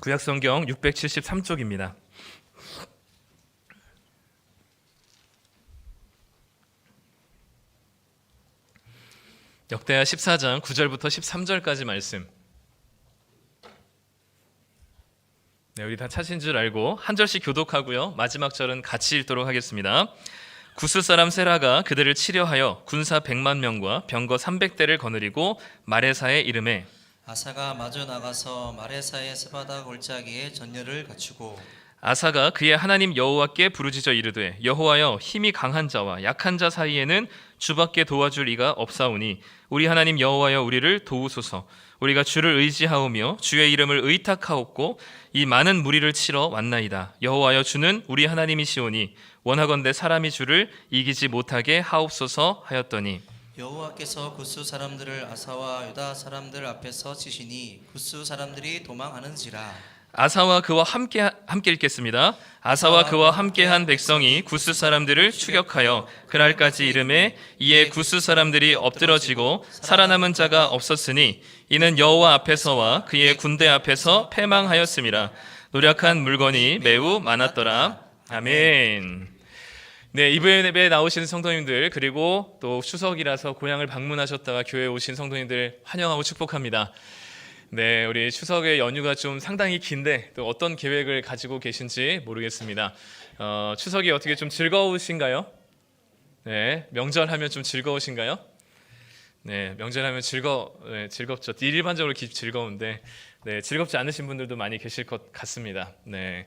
구약성경 673쪽입니다. 역대하 14장 9절부터 13절까지 말씀. 네, 우리 다 찾으신 줄 알고 한 절씩 교독하고요. 마지막 절은 같이 읽도록 하겠습니다. 구스 사람 세라가 그들을 치려하여 군사 100만 명과 병거 300대를 거느리고 마레사에 이르매 아사가 마주 나가서 마레사의 스바다 골짜기에 전열을 갖추고 아사가 그의 하나님 여호와께 부르짖어 이르되 여호와여 힘이 강한 자와 약한 자 사이에는 주밖에 도와줄 이가 없사오니 우리 하나님 여호와여 우리를 도우소서. 우리가 주를 의지하오며 주의 이름을 의탁하옵고 이 많은 무리를 치러 왔나이다. 여호와여 주는 우리 하나님이시오니 원하건대 사람이 주를 이기지 못하게 하옵소서 하였더니 여호와께서 구스 사람들을 아사와 유다 사람들 앞에서 치시니 구스 사람들이 도망하는지라. 아사와 그와 함께 읽겠습니다. 아사와 그와 함께한 백성이 구스 사람들을 추격하여 그날까지 이르매 이에 구스 사람들이 엎드러지고 살아남은 자가 없었으니 이는 여호와 앞에서와 그의 군대 앞에서 패망하였음이라. 노력한 물건이 매우 많았더라. 아멘. 네, 이번 예배에 나오시는 성도님들 그리고 또 추석이라서 고향을 방문하셨다가 교회에 오신 성도님들 환영하고 축복합니다. 네, 우리 추석의 연휴가 좀 상당히 긴데 또 어떤 계획을 가지고 계신지 모르겠습니다. 추석이 어떻게 좀 즐거우신가요? 네, 명절하면 좀 즐거우신가요? 네, 명절하면 즐겁죠. 일반적으로 즐거운데 네, 즐겁지 않으신 분들도 많이 계실 것 같습니다. 네,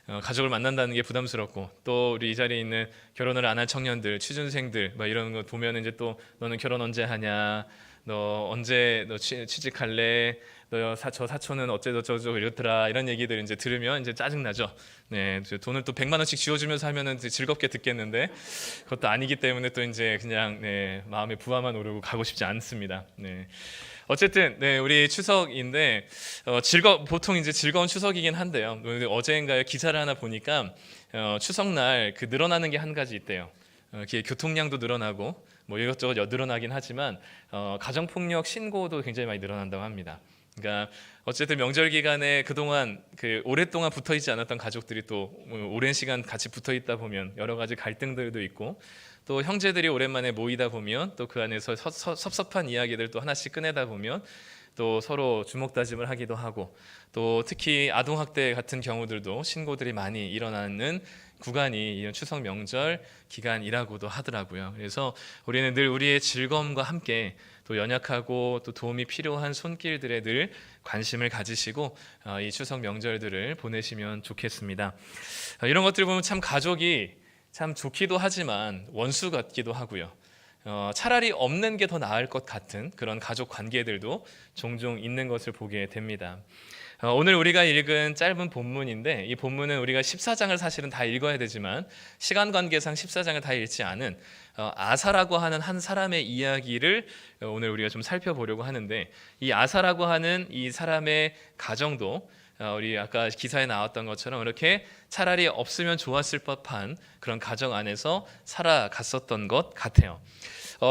가족을 만난다는 게 부담스럽고 또 우리 이 자리에 있는 결혼을 안 한 청년들, 취준생들 막 이런 거 보면 이제 또 너는 결혼 언제 하냐, 너 언제 취직할래? 저 사촌은 어쩌고저쩌고 이렇더라 이런 얘기들 이제 들으면 이제 짜증 나죠. 네, 돈을 또 100만 원씩 쥐어주면서 하면은 즐겁게 듣겠는데 그것도 아니기 때문에 또 이제 그냥 네, 마음에 부하만 오르고 가고 싶지 않습니다. 네, 어쨌든 네, 우리 추석인데 보통 이제 즐거운 추석이긴 한데요. 어제인가요 기사를 하나 보니까 추석날 그 늘어나는 게 한 가지 있대요. 교통량도 늘어나고 뭐 이것저것 늘어나긴 하지만 가정폭력 신고도 굉장히 많이 늘어난다고 합니다. 그러니까 어쨌든 명절 기간에 그동안 오랫동안 붙어 있지 않았던 가족들이 또 오랜 시간 같이 붙어 있다 보면 여러 가지 갈등들도 있고 또 형제들이 오랜만에 모이다 보면 또 그 안에서 섭섭한 이야기들 또 하나씩 꺼내다 보면 또 서로 주먹다짐을 하기도 하고 또 특히 아동학대 같은 경우들도 신고들이 많이 일어나는 구간이 이런 추석 명절 기간이라고도 하더라고요. 그래서 우리는 늘 우리의 즐거움과 함께 또 연약하고 또 도움이 필요한 손길들에 늘 관심을 가지시고 이 추석 명절들을 보내시면 좋겠습니다. 이런 것들을 보면 참 가족이 참 좋기도 하지만 원수 같기도 하고요. 차라리 없는 게 더 나을 것 같은 그런 가족 관계들도 종종 있는 것을 보게 됩니다. 오늘 우리가 읽은 짧은 본문인데 이 본문은 우리가 14장을 사실은 다 읽어야 되지만 시간 관계상 14장을 다 읽지 않은 아사라고 하는 한 사람의 이야기를 오늘 우리가 좀 살펴보려고 하는데 이 아사라고 하는 이 사람의 가정도 우리 아까 기사에 나왔던 것처럼 이렇게 차라리 없으면 좋았을 법한 그런 가정 안에서 살아갔었던 것 같아요.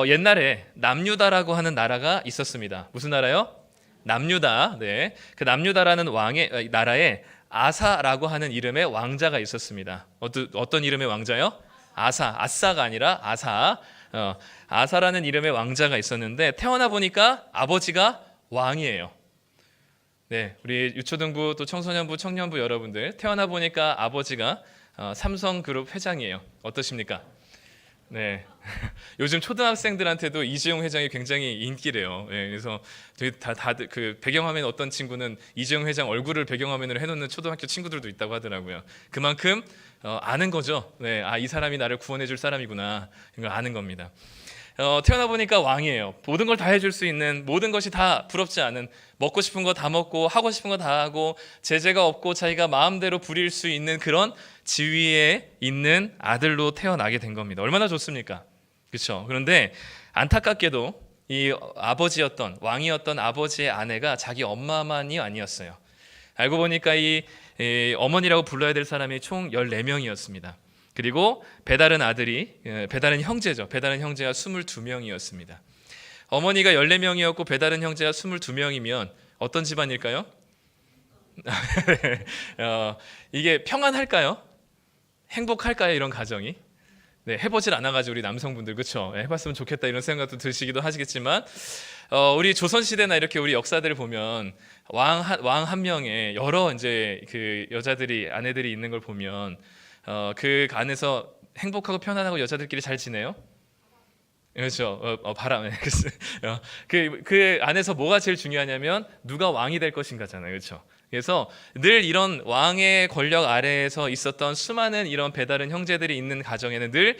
옛날에 남유다라고 하는 나라가 있었습니다. 무슨 나라요? 남유다. 네, 그 남유다라는 왕의 나라에 아사라고 하는 이름의 왕자가 있었습니다. 어떤 이름의 왕자요? 아사가 아니라 아사. 아사라는 이름의 왕자가 있었는데 태어나 보니까 아버지가 왕이에요. 네, 우리 유초등부 또 청소년부, 청년부 여러분들 태어나 보니까 아버지가 삼성그룹 회장이에요. 어떠십니까? 네, 요즘 초등학생들한테도 이재용 회장이 굉장히 인기래요. 네, 그래서 다들 그 배경화면 어떤 친구는 이재용 회장 얼굴을 배경화면으로 해놓는 초등학교 친구들도 있다고 하더라고요. 그만큼 아는 거죠. 네, 이 사람이 나를 구원해줄 사람이구나 이걸 아는 겁니다. 태어나 보니까 왕이에요. 모든 걸 다 해줄 수 있는, 모든 것이 다 부럽지 않은, 먹고 싶은 거 다 먹고 하고 싶은 거 다 하고 제재가 없고 자기가 마음대로 부릴 수 있는 그런 지위에 있는 아들로 태어나게 된 겁니다. 얼마나 좋습니까? 그렇죠? 그런데 안타깝게도 이 아버지였던, 왕이었던 아버지의 아내가 자기 엄마만이 아니었어요. 알고 보니까 이 어머니라고 불러야 될 사람이 총 14명이었습니다. 그리고 배다른 형제죠. 배다른 형제가 22명이었습니다. 어머니가 14명이었고 배다른 형제가 22명이면 어떤 집안일까요? 이게 평안할까요? 행복할까요? 이런 가정이? 네, 해보질 않아가지고 우리 남성분들 그렇죠? 해봤으면 좋겠다 이런 생각도 드시기도 하시겠지만 우리 조선 시대나 이렇게 우리 역사들을 보면 왕 한 명에 여러 이제 그 여자들이 아내들이 있는 걸 보면 그 안에서 행복하고 편안하고 여자들끼리 잘 지내요? 그렇죠. 바람. 그 안에서 뭐가 제일 중요하냐면 누가 왕이 될 것인가잖아요. 그렇죠. 그래서 늘 이런 왕의 권력 아래에서 있었던 수많은 이런 배다른 형제들이 있는 가정에는 늘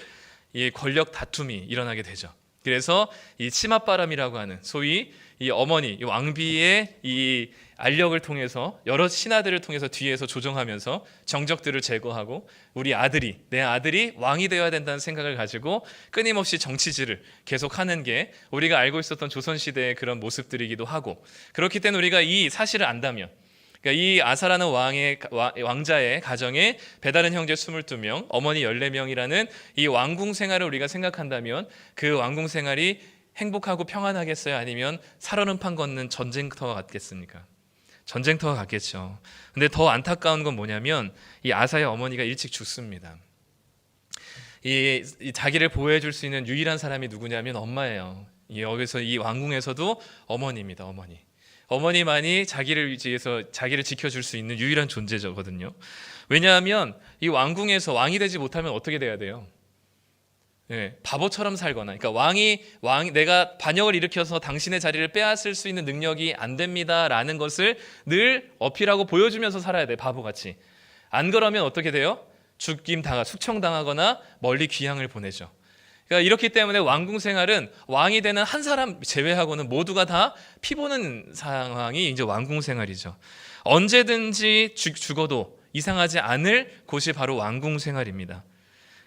이 권력 다툼이 일어나게 되죠. 그래서 이 치맛바람이라고 하는 소위 이 어머니, 이 왕비의 이 알력을 통해서 여러 신하들을 통해서 뒤에서 조정하면서 정적들을 제거하고 우리 아들이 내 아들이 왕이 되어야 된다는 생각을 가지고 끊임없이 정치질을 계속하는 게 우리가 알고 있었던 조선시대의 그런 모습들이기도 하고 그렇기 때문에 우리가 이 사실을 안다면 그러니까 이 아사라는 왕자의 가정에 배다른 형제 22명, 어머니 14명이라는 이 왕궁 생활을 우리가 생각한다면 그 왕궁 생활이 행복하고 평안하겠어요? 아니면 살얼음판 걷는 전쟁터와 같겠습니까? 전쟁터와 같겠죠. 근데 더 안타까운 건 뭐냐면 이 아사의 어머니가 일찍 죽습니다. 이 자기를 보호해 줄 수 있는 유일한 사람이 누구냐면 엄마예요. 여기서 이 왕궁에서도 어머니입니다. 어머니만이 자기를 위해서 자기를 지켜줄 수 있는 유일한 존재거든요. 왜냐하면 이 왕궁에서 왕이 되지 못하면 어떻게 돼야 돼요? 네, 바보처럼 살거나, 그러니까 왕이 내가 반역을 일으켜서 당신의 자리를 빼앗을 수 있는 능력이 안 됩니다라는 것을 늘 어필하고 보여주면서 살아야 돼, 바보같이. 안 그러면 어떻게 돼요? 숙청당하거나 멀리 귀향을 보내죠. 그러니까 이렇기 때문에 왕궁 생활은 왕이 되는 한 사람 제외하고는 모두가 다 피보는 상황이 이제 왕궁 생활이죠. 언제든지 죽어도 이상하지 않을 곳이 바로 왕궁 생활입니다.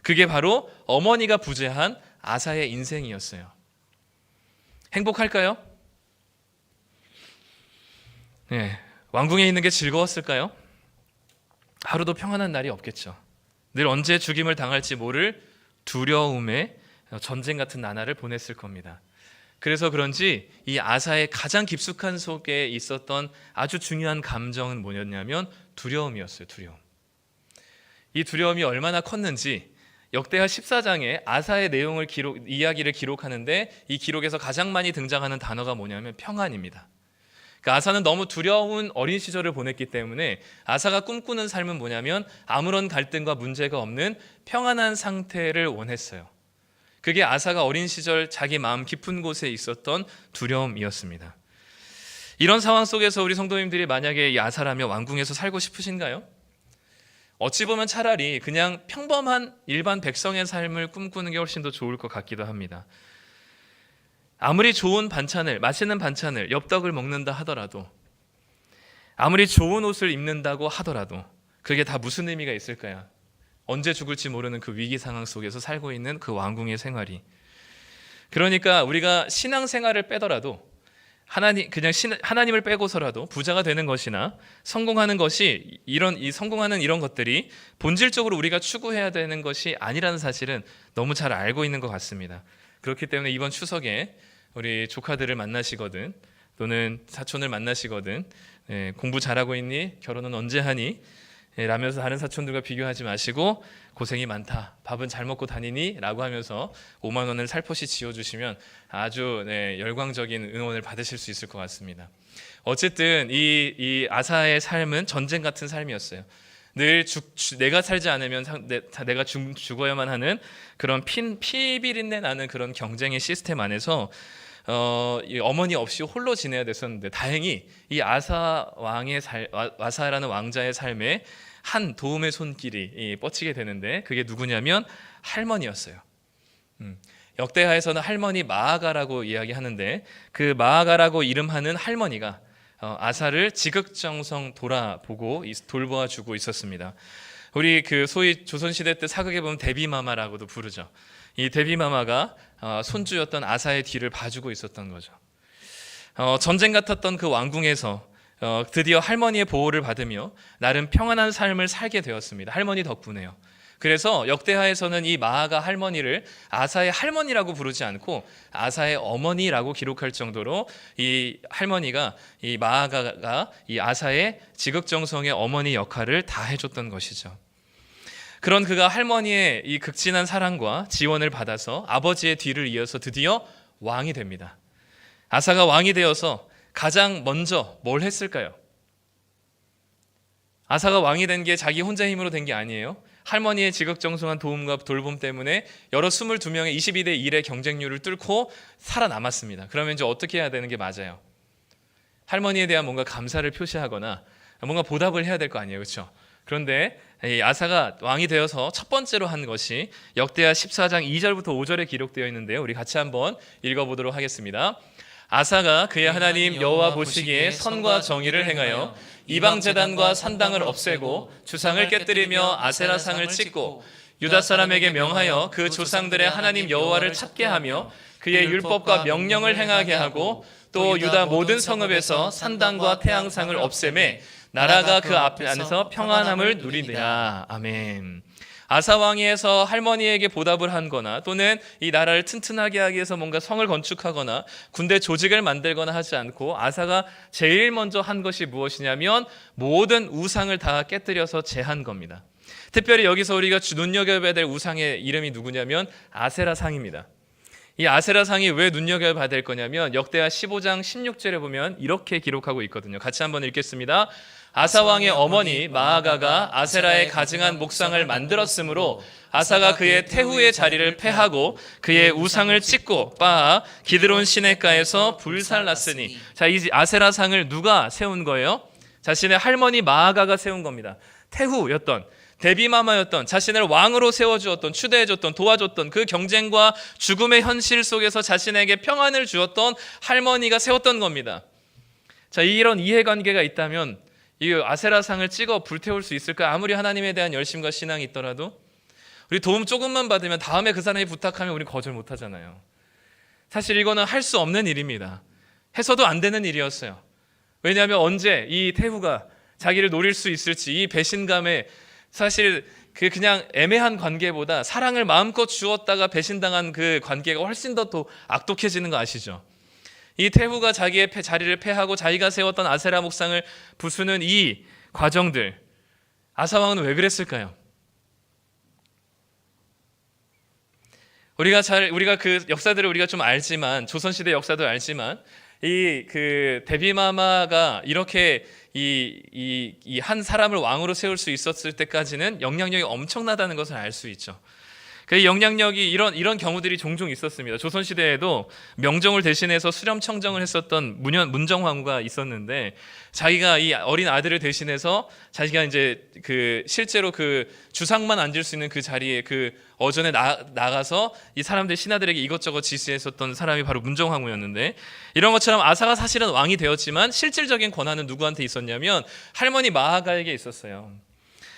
그게 바로 어머니가 부재한 아사의 인생이었어요. 행복할까요? 네, 왕궁에 있는 게 즐거웠을까요? 하루도 평안한 날이 없겠죠. 늘 언제 죽임을 당할지 모를 두려움에 전쟁 같은 나날을 보냈을 겁니다. 그래서 그런지 이 아사의 가장 깊숙한 속에 있었던 아주 중요한 감정은 뭐였냐면 두려움이었어요. 두려움. 이 두려움이 얼마나 컸는지 역대하 14장에 아사의 이야기를 기록하는데 이 기록에서 가장 많이 등장하는 단어가 뭐냐면 평안입니다. 그러니까 아사는 너무 두려운 어린 시절을 보냈기 때문에 아사가 꿈꾸는 삶은 뭐냐면 아무런 갈등과 문제가 없는 평안한 상태를 원했어요. 그게 아사가 어린 시절 자기 마음 깊은 곳에 있었던 두려움이었습니다. 이런 상황 속에서 우리 성도님들이 만약에 이 아사라며 왕궁에서 살고 싶으신가요? 어찌 보면 차라리 그냥 평범한 일반 백성의 삶을 꿈꾸는 게 훨씬 더 좋을 것 같기도 합니다. 아무리 좋은 반찬을, 맛있는 반찬을, 엽떡을 먹는다 하더라도, 아무리 좋은 옷을 입는다고 하더라도 그게 다 무슨 의미가 있을까요? 언제 죽을지 모르는 그 위기 상황 속에서 살고 있는 그 왕궁의 생활이. 그러니까 우리가 신앙 생활을 빼더라도 하나님을 빼고서라도 부자가 되는 것이나 성공하는 것이 성공하는 이런 것들이 본질적으로 우리가 추구해야 되는 것이 아니라는 사실은 너무 잘 알고 있는 것 같습니다. 그렇기 때문에 이번 추석에 우리 조카들을 만나시거든 또는 사촌을 만나시거든 공부 잘하고 있니? 결혼은 언제 하니? 라면서 다른 사촌들과 비교하지 마시고 고생이 많다, 밥은 잘 먹고 다니니? 라고 하면서 5만 원을 살포시 지어주시면 아주 열광적인 응원을 받으실 수 있을 것 같습니다. 어쨌든 이 아사의 삶은 전쟁 같은 삶이었어요. 늘 내가 살지 않으면 내가 죽어야만 하는 그런 피비린내 나는 그런 경쟁의 시스템 안에서 어머니 없이 홀로 지내야 됐었는데 다행히 이 아사라는 왕자의 삶에 한 도움의 손길이 뻗치게 되는데 그게 누구냐면 할머니였어요. 역대하에서는 할머니 마아가라고 이야기하는데 그 마아가라고 이름하는 할머니가 아사를 지극정성 돌보아주고 있었습니다. 우리 그 소위 조선시대 때 사극에 보면 데비마마라고도 부르죠. 이 데비마마가 손주였던 아사의 뒤를 봐주고 있었던 거죠. 전쟁 같았던 그 왕궁에서 드디어 할머니의 보호를 받으며 나름 평안한 삶을 살게 되었습니다. 할머니 덕분에요. 그래서 역대하에서는 이 마아가 할머니를 아사의 할머니라고 부르지 않고 아사의 어머니라고 기록할 정도로 이 할머니가 이 마아가가 이 아사의 지극정성의 어머니 역할을 다 해줬던 것이죠. 그런 그가 할머니의 이 극진한 사랑과 지원을 받아서 아버지의 뒤를 이어서 드디어 왕이 됩니다. 아사가 왕이 되어서 가장 먼저 뭘 했을까요? 아사가 왕이 된 게 자기 혼자 힘으로 된 게 아니에요. 할머니의 지극정성한 도움과 돌봄 때문에 여러 22명의 22대 1의 경쟁률을 뚫고 살아남았습니다. 그러면 이제 어떻게 해야 되는 게 맞아요? 할머니에 대한 뭔가 감사를 표시하거나 뭔가 보답을 해야 될 거 아니에요, 그렇죠? 그런데 이 아사가 왕이 되어서 첫 번째로 한 것이 역대하 14장 2절부터 5절에 기록되어 있는데요. 우리 같이 한번 읽어보도록 하겠습니다. 아사가 그의 하나님 여호와 보시기에 선과 정의를 행하여 이방 제단과 산당을 없애고 주상을 깨뜨리며 아세라상을 찢고 유다 사람에게 명하여 그 조상들의 하나님 여호와를 찾게 하며 그의 율법과 명령을 행하게 하고 또 유다 모든 성읍에서 산당과 태양상을 없애매 나라가 그 안에서 평안함을 누리리라. 아멘. 아사 왕위에서 할머니에게 보답을 한거나 또는 이 나라를 튼튼하게 하기 위해서 뭔가 성을 건축하거나 군대 조직을 만들거나 하지 않고 아사가 제일 먼저 한 것이 무엇이냐면 모든 우상을 다 깨뜨려서 제한 겁니다. 특별히 여기서 우리가 눈여겨봐야 될 우상의 이름이 누구냐면 아세라상입니다. 이 아세라상이 왜 눈여겨봐야 될 거냐면 역대하 15장 16절에 보면 이렇게 기록하고 있거든요. 같이 한번 읽겠습니다. 아사 왕의 어머니 마아가가 아세라의 가증한 목상을 만들었으므로 아사가 그의 태후의 자리를 패하고 그의 우상을 찢고 빻아 기드론 시내가에서 불살랐으니, 자, 이 아세라상을 누가 세운 거예요? 자신의 할머니 마아가가 세운 겁니다. 태후였던, 데비마마였던, 자신을 왕으로 세워주었던, 추대해줬던, 도와줬던, 그 경쟁과 죽음의 현실 속에서 자신에게 평안을 주었던 할머니가 세웠던 겁니다. 자, 이런 이해관계가 있다면 이 아세라상을 찍어 불태울 수 있을까? 아무리 하나님에 대한 열심과 신앙이 있더라도 우리 도움 조금만 받으면 다음에 그 사람이 부탁하면 우리 거절 못하잖아요. 사실 이거는 할 수 없는 일입니다. 해서도 안 되는 일이었어요. 왜냐하면 언제 이 태후가 자기를 노릴 수 있을지, 이 배신감에 사실 그냥 애매한 관계보다 사랑을 마음껏 주었다가 배신당한 그 관계가 훨씬 더 악독해지는 거 아시죠? 이 태후가 자기의 자리를 패하고 자기가 세웠던 아세라 목상을 부수는 이 과정들, 아사 왕은 왜 그랬을까요? 우리가 그 역사들을 우리가 좀 알지만, 조선시대 역사도 알지만, 이 그 데비마마가 이렇게 이 한 사람을 왕으로 세울 수 있었을 때까지는 영향력이 엄청나다는 것을 알 수 있죠. 그 영향력이 이런 경우들이 종종 있었습니다. 조선시대에도 명종을 대신해서 수렴청정을 했었던 문정왕후가 있었는데, 자기가 이 어린 아들을 대신해서 자기가 이제 그 실제로 그 주상만 앉을 수 있는 그 자리에 그 어전에 나가서 이 사람들 신하들에게 이것저것 지시했었던 사람이 바로 문정왕후였는데, 이런 것처럼 아사가 사실은 왕이 되었지만 실질적인 권한은 누구한테 있었냐면 할머니 마아가에게 있었어요.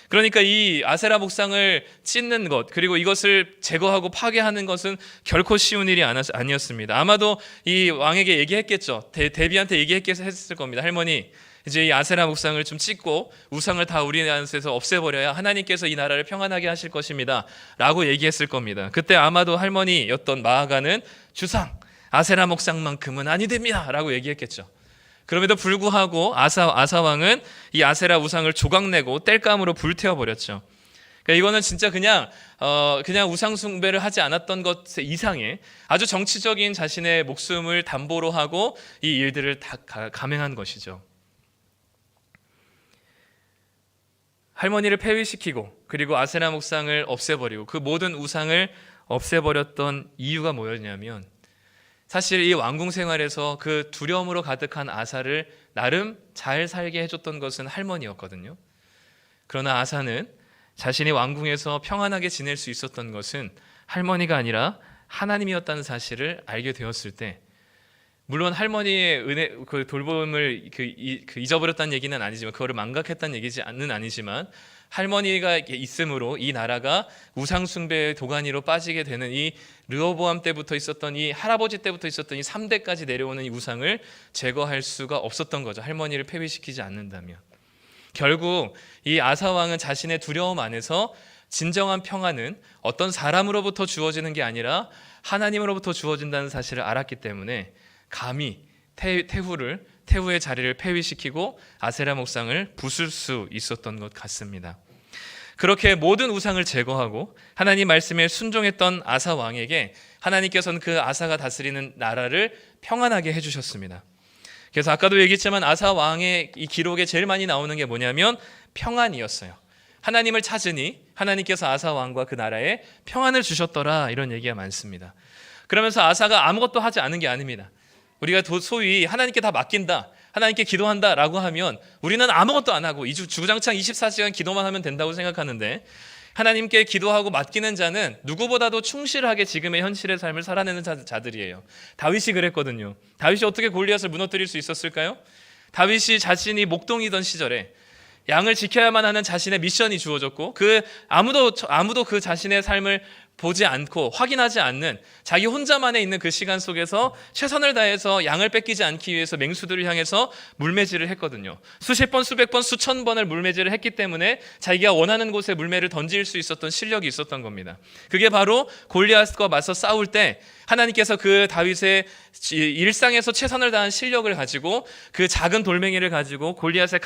그러니까 이 아세라 목상을 찢는 것, 그리고 이것을 제거하고 파괴하는 것은 결코 쉬운 일이 아니었습니다. 아마도 이 왕에게 얘기했겠죠. 데비한테 얘기했을 겁니다. 할머니, 이제 이 아세라 목상을 좀 찢고 우상을 다 우리 안에서 없애버려야 하나님께서 이 나라를 평안하게 하실 것입니다 라고 얘기했을 겁니다. 그때 아마도 할머니였던 마아가는 주상, 아세라 목상만큼은 아니 됩니다 라고 얘기했겠죠. 그럼에도 불구하고 아사 왕은 이 아세라 우상을 조각내고 땔감으로 불태워버렸죠. 그러니까 이거는 진짜 그냥 우상 숭배를 하지 않았던 것 이상의 아주 정치적인 자신의 목숨을 담보로 하고 이 일들을 다 감행한 것이죠. 할머니를 폐위시키고 그리고 아세라 목상을 없애버리고 그 모든 우상을 없애버렸던 이유가 뭐였냐면, 사실 이 왕궁 생활에서 그 두려움으로 가득한 아사를 나름 잘 살게 해줬던 것은 할머니였거든요. 그러나 아사는 자신이 왕궁에서 평안하게 지낼 수 있었던 것은 할머니가 아니라 하나님이었다는 사실을 알게 되었을 때, 물론 할머니의 은혜, 그 돌봄을 잊어버렸다는 얘기는 아니지만, 그거를 망각했다는 얘기는 아니지만, 할머니가 있음으로 이 나라가 우상숭배의 도가니로 빠지게 되는 이 르호보암 때부터 있었던 이 할아버지 때부터 있었던 이 3대까지 내려오는 이 우상을 제거할 수가 없었던 거죠. 할머니를 폐위시키지 않는다면. 결국 이 아사 왕은 자신의 두려움 안에서 진정한 평안은 어떤 사람으로부터 주어지는 게 아니라 하나님으로부터 주어진다는 사실을 알았기 때문에 감히 태후의 자리를 폐위시키고 아세라 목상을 부술 수 있었던 것 같습니다. 그렇게 모든 우상을 제거하고 하나님 말씀에 순종했던 아사 왕에게 하나님께서는 그 아사가 다스리는 나라를 평안하게 해주셨습니다. 그래서 아까도 얘기했지만 아사 왕의 이 기록에 제일 많이 나오는 게 뭐냐면 평안이었어요. 하나님을 찾으니 하나님께서 아사 왕과 그 나라에 평안을 주셨더라, 이런 얘기가 많습니다. 그러면서 아사가 아무것도 하지 않은 게 아닙니다. 우리가 소위 하나님께 다 맡긴다, 하나님께 기도한다 라고 하면 우리는 아무것도 안 하고 주구장창 24시간 기도만 하면 된다고 생각하는데, 하나님께 기도하고 맡기는 자는 누구보다도 충실하게 지금의 현실의 삶을 살아내는 자들이에요. 다윗이 그랬거든요. 다윗이 어떻게 골리앗을 무너뜨릴 수 있었을까요? 다윗이 자신이 목동이던 시절에 양을 지켜야만 하는 자신의 미션이 주어졌고, 아무도 그 자신의 삶을 보지 않고 확인하지 않는 자기 혼자만에 있는 그 시간 속에서 최선을 다해서 양을 뺏기지 않기 위해서 맹수들을 향해서 물매질을 했거든요. 수십 번, 수백 번, 수천 번을 물매질을 했기 때문에 자기가 원하는 곳에 물매를 던질 수 있었던 실력이 있었던 겁니다. 그게 바로 골리앗과 맞서 싸울 때 하나님께서 그 다윗의 일상에서 최선을 다한 실력을 가지고 그 작은 돌멩이를 가지고 골리앗의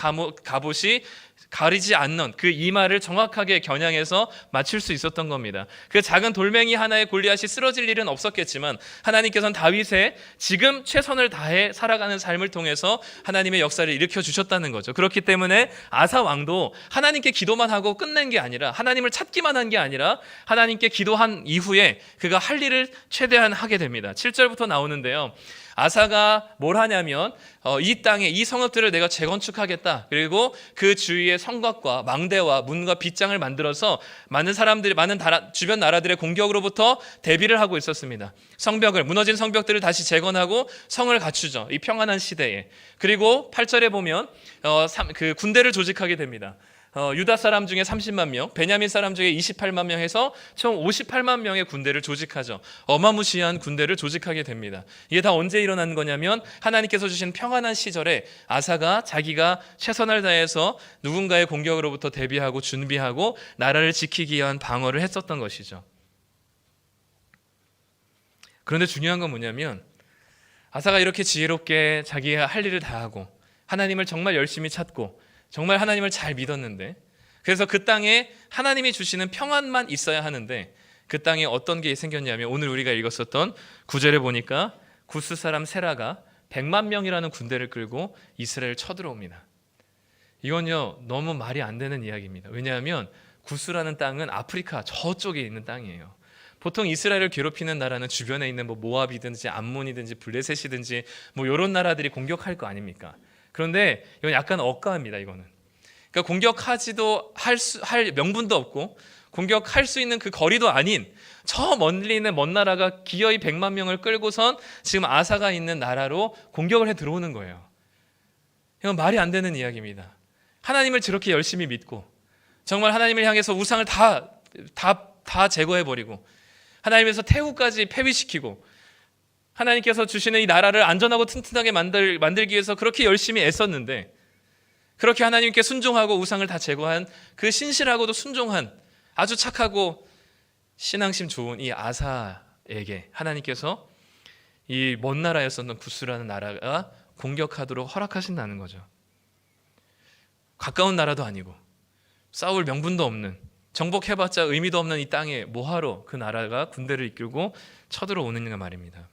갑옷이 가리지 않는 그 이마를 정확하게 겨냥해서 맞출 수 있었던 겁니다. 그 작은 돌멩이 하나에 골리앗이 쓰러질 일은 없었겠지만 하나님께서는 다윗의 지금 최선을 다해 살아가는 삶을 통해서 하나님의 역사를 일으켜 주셨다는 거죠. 그렇기 때문에 아사 왕도 하나님께 기도만 하고 끝낸 게 아니라, 하나님을 찾기만 한 게 아니라 하나님께 기도한 이후에 그가 할 일을 최대한 하게 됩니다. 7절부터 나오는데요. 아사가 뭘 하냐면 이 땅에 이 성읍들을 내가 재건축하겠다. 그리고 그 주위에 성곽과 망대와 문과 빗장을 만들어서 많은 주변 나라들의 공격으로부터 대비를 하고 있었습니다. 무너진 성벽들을 다시 재건하고 성을 갖추죠. 이 평안한 시대에. 그리고 8절에 보면 그 군대를 조직하게 됩니다. 유다 사람 중에 30만 명, 베냐민 사람 중에 28만 명 해서 총 58만 명의 군대를 조직하죠. 어마무시한 군대를 조직하게 됩니다. 이게 다 언제 일어난 거냐면 하나님께서 주신 평안한 시절에 아사가 자기가 최선을 다해서 누군가의 공격으로부터 대비하고 준비하고 나라를 지키기 위한 방어를 했었던 것이죠. 그런데 중요한 건 뭐냐면 아사가 이렇게 지혜롭게 자기가 할 일을 다 하고 하나님을 정말 열심히 찾고 정말 하나님을 잘 믿었는데, 그래서 그 땅에 하나님이 주시는 평안만 있어야 하는데 그 땅에 어떤 게 생겼냐면 오늘 우리가 읽었었던 9절에 보니까 구스 사람 세라가 100만 명이라는 군대를 끌고 이스라엘을 쳐들어옵니다. 이건요 너무 말이 안 되는 이야기입니다. 왜냐하면 구스라는 땅은 아프리카 저쪽에 있는 땅이에요. 보통 이스라엘을 괴롭히는 나라는 주변에 있는 모압이든지 암몬이든지 블레셋이든지 이런 나라들이 공격할 거 아닙니까? 그런데 이건 약간 억까합니다. 이거는. 그러니까 공격하지도 할 명분도 없고 공격할 수 있는 그 거리도 아닌 저 멀리 있는 먼 나라가 기어이 100만 명을 끌고선 지금 아사가 있는 나라로 공격을 해 들어오는 거예요. 이건 말이 안 되는 이야기입니다. 하나님을 저렇게 열심히 믿고 정말 하나님을 향해서 우상을 다 제거해버리고 하나님에서 태후까지 폐위시키고 하나님께서 주시는 이 나라를 안전하고 튼튼하게 만들기 위해서 그렇게 열심히 애썼는데, 그렇게 하나님께 순종하고 우상을 다 제거한 그 신실하고도 순종한 아주 착하고 신앙심 좋은 이 아사에게 하나님께서 이 먼 나라였었던 구스라는 나라가 공격하도록 허락하신다는 거죠. 가까운 나라도 아니고 싸울 명분도 없는, 정복해봤자 의미도 없는 이 땅에 뭐하러 그 나라가 군대를 이끌고 쳐들어오는가 말입니다.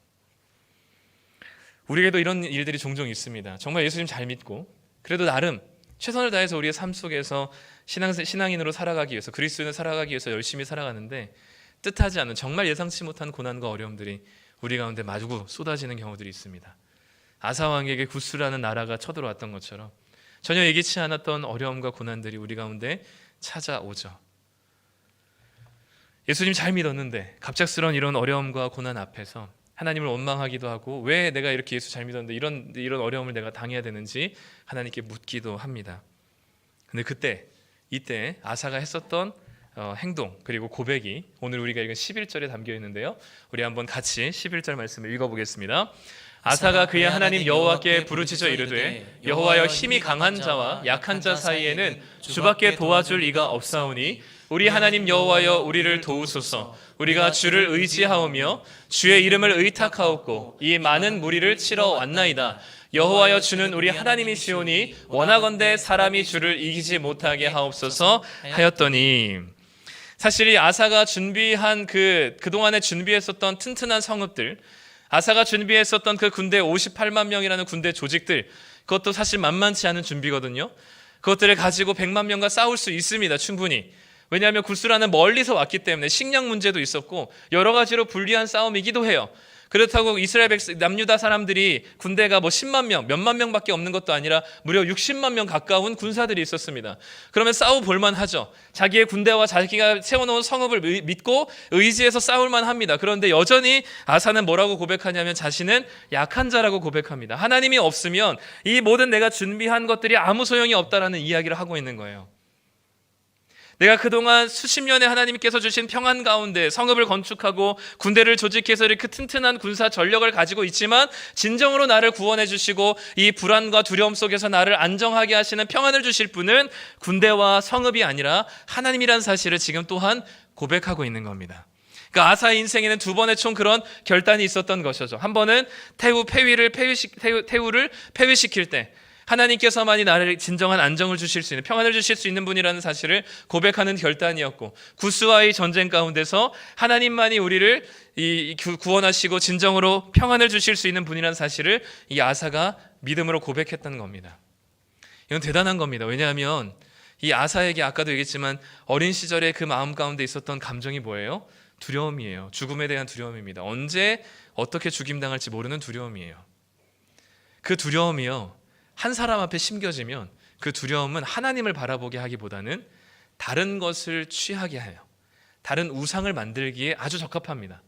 우리에게도 이런 일들이 종종 있습니다. 정말 예수님 잘 믿고 그래도 나름 최선을 다해서 우리의 삶 속에서 신앙인으로 살아가기 위해서, 그리스도인으로 살아가기 위해서 열심히 살아가는데 뜻하지 않은 정말 예상치 못한 고난과 어려움들이 우리 가운데 마구 쏟아지는 경우들이 있습니다. 아사 왕에게 구스라는 나라가 쳐들어왔던 것처럼 전혀 예기치 않았던 어려움과 고난들이 우리 가운데 찾아오죠. 예수님 잘 믿었는데 갑작스러운 이런 어려움과 고난 앞에서 하나님을 원망하기도 하고 왜 내가 이렇게 예수 잘 믿었는데 이런 어려움을 내가 당해야 되는지 하나님께 묻기도 합니다. 근데 이때 아사가 했었던 행동 그리고 고백이 오늘 우리가 읽은 11절에 담겨 있는데요. 우리 한번 같이 11절 말씀을 읽어보겠습니다. 아사가 그의 하나님 여호와께 부르짖어 이르되 여호와여 힘이 강한 자와 약한 자 사이에는 주밖에 도와줄 이가 없사오니 우리 하나님 여호와여 우리를 도우소서. 우리가 주를 의지하오며 주의 이름을 의탁하옵고 이 많은 무리를 치러 왔나이다. 여호와여 주는 우리 하나님이시오니 원하건대 사람이 주를 이기지 못하게 하옵소서 하였더니, 사실 이 아사가 준비한 그동안에 준비했었던 튼튼한 성읍들, 아사가 준비했었던 그 군대 58만 명이라는 군대 조직들, 그것도 사실 만만치 않은 준비거든요. 그것들을 가지고 100만 명과 싸울 수 있습니다. 충분히. 왜냐하면 구스라는 멀리서 왔기 때문에 식량 문제도 있었고 여러 가지로 불리한 싸움이기도 해요. 그렇다고 이스라엘 남유다 사람들이 군대가 뭐 10만 명, 몇만 명밖에 없는 것도 아니라 무려 60만 명 가까운 군사들이 있었습니다. 그러면 싸워 볼만 하죠. 자기의 군대와 자기가 세워놓은 성읍을 믿고 의지해서 싸울만 합니다. 그런데 여전히 아사는 뭐라고 고백하냐면 자신은 약한 자라고 고백합니다. 하나님이 없으면 이 모든 내가 준비한 것들이 아무 소용이 없다라는 이야기를 하고 있는 거예요. 내가 그동안 수십 년에 하나님께서 주신 평안 가운데 성읍을 건축하고 군대를 조직해서 이렇게 튼튼한 군사 전력을 가지고 있지만 진정으로 나를 구원해 주시고 이 불안과 두려움 속에서 나를 안정하게 하시는 평안을 주실 분은 군대와 성읍이 아니라 하나님이라는 사실을 지금 또한 고백하고 있는 겁니다. 그러니까 아사의 인생에는 두 번의 총 그런 결단이 있었던 것이죠. 한 번은 태우를 폐위시킬 때 하나님께서만이 나를 진정한 안정을 주실 수 있는, 평안을 주실 수 있는 분이라는 사실을 고백하는 결단이었고, 구스와의 전쟁 가운데서 하나님만이 우리를 구원하시고 진정으로 평안을 주실 수 있는 분이라는 사실을 이 아사가 믿음으로 고백했던 겁니다. 이건 대단한 겁니다. 왜냐하면 이 아사에게 아까도 얘기했지만 어린 시절에 그 마음 가운데 있었던 감정이 뭐예요? 두려움이에요. 죽음에 대한 두려움입니다. 언제 어떻게 죽임당할지 모르는 두려움이에요. 그 두려움이요, 한 사람 앞에 심겨지면 그 두려움은 하나님을 바라보게 하기보다는 다른 것을 취하게 해요. 다른 우상을 만들기에 아주 적합합니다.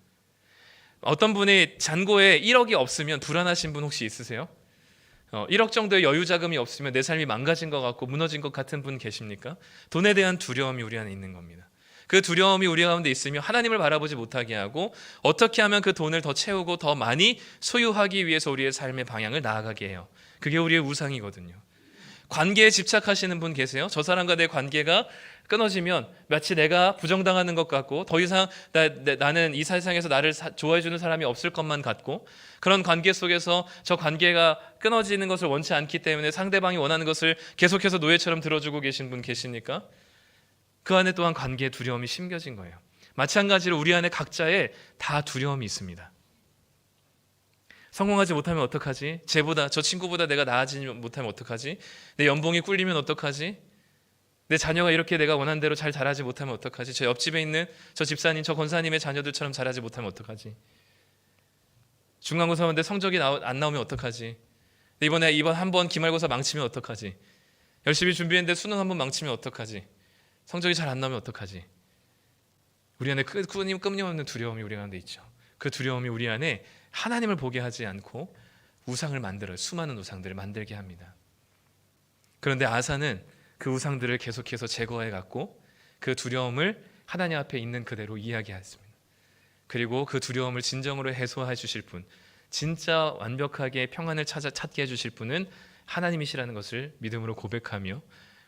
어떤 분이 잔고에 1억이 없으면 불안하신 분 혹시 있으세요? 1억 정도의 여유 자금이 없으면 내 삶이 망가진 것 같고 무너진 것 같은 분 계십니까? 돈에 대한 두려움이 우리 안에 있는 겁니다. 그 두려움이 우리 가운데 있으면 하나님을 바라보지 못하게 하고 어떻게 하면 그 돈을 더 채우고 더 많이 소유하기 위해서 우리의 삶의 방향을 나아가게 해요. 그게 우리의 우상이거든요. 관계에 집착하시는 분 계세요? 저 사람과 내 관계가 끊어지면 마치 내가 부정당하는 것 같고 더 이상 나는 이 세상에서 나를 좋아해 주는 사람이 없을 것만 같고, 그런 관계 속에서 저 관계가 끊어지는 것을 원치 않기 때문에 상대방이 원하는 것을 계속해서 노예처럼 들어주고 계신 분 계십니까? 그 안에 또한 관계의 두려움이 심겨진 거예요. 마찬가지로 우리 안에 각자에 다 두려움이 있습니다. 성공하지 못하면 어떡하지? 저 친구보다 내가 나아지지 못하면 어떡하지? 내 연봉이 꿀리면 어떡하지? 내 자녀가 이렇게 내가 원하는 대로 잘 자라지 못하면 어떡하지? 저 옆집에 있는 저 집사님, 저 권사님의 자녀들처럼 자라지 못하면 어떡하지? 중간고사 하는데 성적이 안 나오면 어떡하지? 이번 한번 기말고사 망치면 어떡하지? 열심히 준비했는데 수능 한번 망치면 어떡하지? 성적이 잘 안 나오면 어떡하지? 우리 안에 끊임없는 두려움이 우리 가운데 있죠. 그 두려움이 우리 안에 하나님을 보게 하지 않고 우상을 만들어요. 수많은 우상들을 만들게 합니다. 그런데 아사는 그 우상들을 계속해서 제거해 갔고 그 두려움을 하나님 앞에 있는 그대로 이야기했습니다. 그리고 그 두려움을 진정으로 해소해 주실 분, 진짜 완벽하게 평안을 찾게 해주실 분은 하나님이시라는 것을 믿음으로 고백하며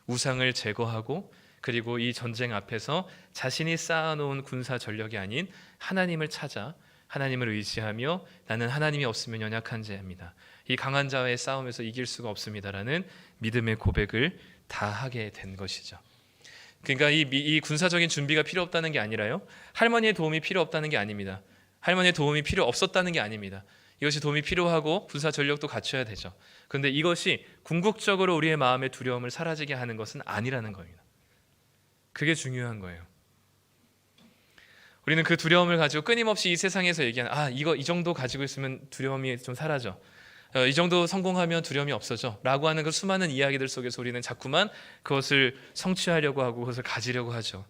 우상을 제거하고, 그리고 이 전쟁 앞에서 자신이 쌓아놓은 군사 전력이 아닌 하나님을 찾아 하나님을 의지하며 나는 하나님이 없으면 연약한 자입니다. 이 강한 자와의 싸움에서 이길 수가 없습니다라는 믿음의 고백을 다 하게 된 것이죠. 그러니까 이 군사적인 준비가 필요 없다는 게 아니라요, 할머니의 도움이 필요 없다는 게 아닙니다. 할머니의 도움이 필요 없었다는 게 아닙니다. 이것이 도움이 필요하고 군사 전력도 갖춰야 되죠. 그런데 이것이 궁극적으로 우리의 마음의 두려움을 사라지게 하는 것은 아니라는 겁니다. 그게 중요한 거예요. 우리는 그 두려움을 가지고 끊임없이 이 세상에서 얘기하는 이 정도 가지고 있으면 두려움이 좀 사라져, 이 정도 성공하면 두려움이 없어져 라고 하는 그 수많은 이야기들 속에서 우리는 자꾸만 그것을 성취하려고 하고 그것을 가지려고 하죠.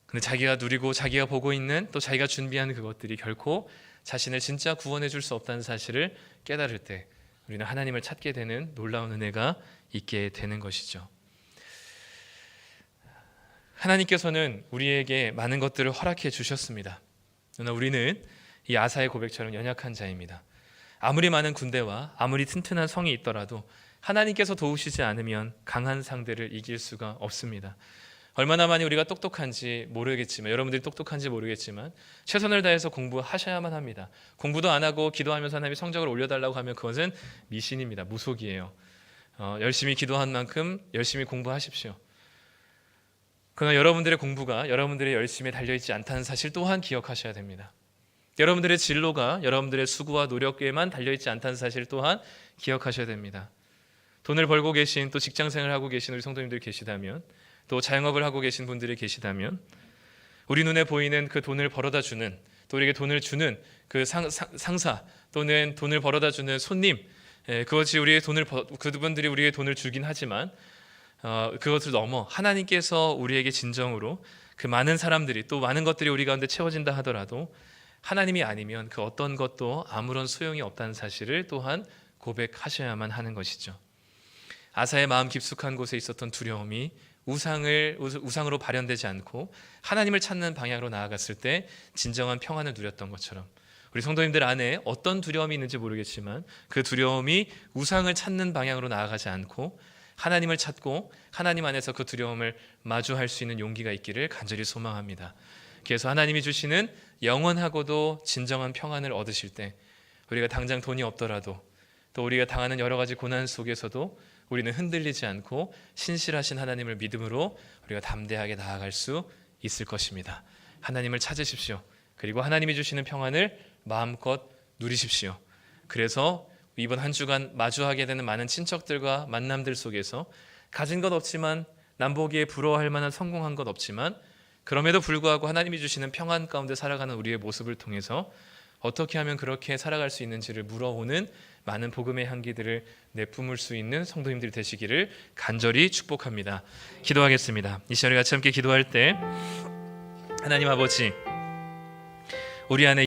근데 자기가 누리고 자기가 보고 있는 또 자기가 준비한 그것들이 결코 자신을 진짜 구원해 줄 수 없다는 사실을 깨달을 때 우리는 하나님을 찾게 되는 놀라운 은혜가 있게 되는 것이죠. 하나님께서는 우리에게 많은 것들을 허락해 주셨습니다. 그러나 우리는 이 아사의 고백처럼 연약한 자입니다. 아무리 많은 군대와 아무리 튼튼한 성이 있더라도 하나님께서 도우시지 않으면 강한 상대를 이길 수가 없습니다. 얼마나 많이 우리가 똑똑한지 모르겠지만, 여러분들이 똑똑한지 모르겠지만 최선을 다해서 공부하셔야만 합니다. 공부도 안 하고 기도하면서 하나님이 성적을 올려달라고 하면 그것은 미신입니다. 무속이에요. 열심히 기도한 만큼 열심히 공부하십시오. 그러나 여러분들의 공부가 여러분들의 열심에 달려있지 않다는 사실 또한 기억하셔야 됩니다. 여러분들의 진로가 여러분들의 수고와 노력에만 달려있지 않다는 사실 또한 기억하셔야 됩니다. 돈을 벌고 계신, 또 직장생활을 하고 계신 우리 성도님들이 계시다면, 또 자영업을 하고 계신 분들이 계시다면, 우리 눈에 보이는 그 돈을 벌어다 주는, 또 우리에게 돈을 주는 그 상사 또는 돈을 벌어다 주는 손님, 그것이 우리의 그분들이 우리에게 돈을 주긴 하지만 그것을 넘어 하나님께서 우리에게 진정으로 그 많은 사람들이, 또 많은 것들이 우리 가운데 채워진다 하더라도 하나님이 아니면 그 어떤 것도 아무런 소용이 없다는 사실을 또한 고백하셔야만 하는 것이죠. 아사의 마음 깊숙한 곳에 있었던 두려움이 우상으로 발현되지 않고 하나님을 찾는 방향으로 나아갔을 때 진정한 평안을 누렸던 것처럼, 우리 성도님들 안에 어떤 두려움이 있는지 모르겠지만 그 두려움이 우상을 찾는 방향으로 나아가지 않고 하나님을 찾고 하나님 안에서 그 두려움을 마주할 수 있는 용기가 있기를 간절히 소망합니다. 그래서 하나님이 주시는 영원하고도 진정한 평안을 얻으실 때, 우리가 당장 돈이 없더라도, 또 우리가 당하는 여러 가지 고난 속에서도 우리는 흔들리지 않고 신실하신 하나님을 믿음으로 우리가 담대하게 나아갈 수 있을 것입니다. 하나님을 찾으십시오. 그리고 하나님이 주시는 평안을 마음껏 누리십시오. 그래서 이번 한 주간 마주하게 되는 많은 친척들과 만남들 속에서 가진 것 없지만, 남보기에 부러워할 만한 성공한 것 없지만, 그럼에도 불구하고 하나님이 주시는 평안 가운데 살아가는 우리의 모습을 통해서 어떻게 하면 그렇게 살아갈 수 있는지를 물어오는 많은 복음의 향기들을 내뿜을 수 있는 성도님들이 되시기를 간절히 축복합니다. 기도하겠습니다. 이 시간에 같이 함께 기도할 때, 하나님 아버지, 우리 안에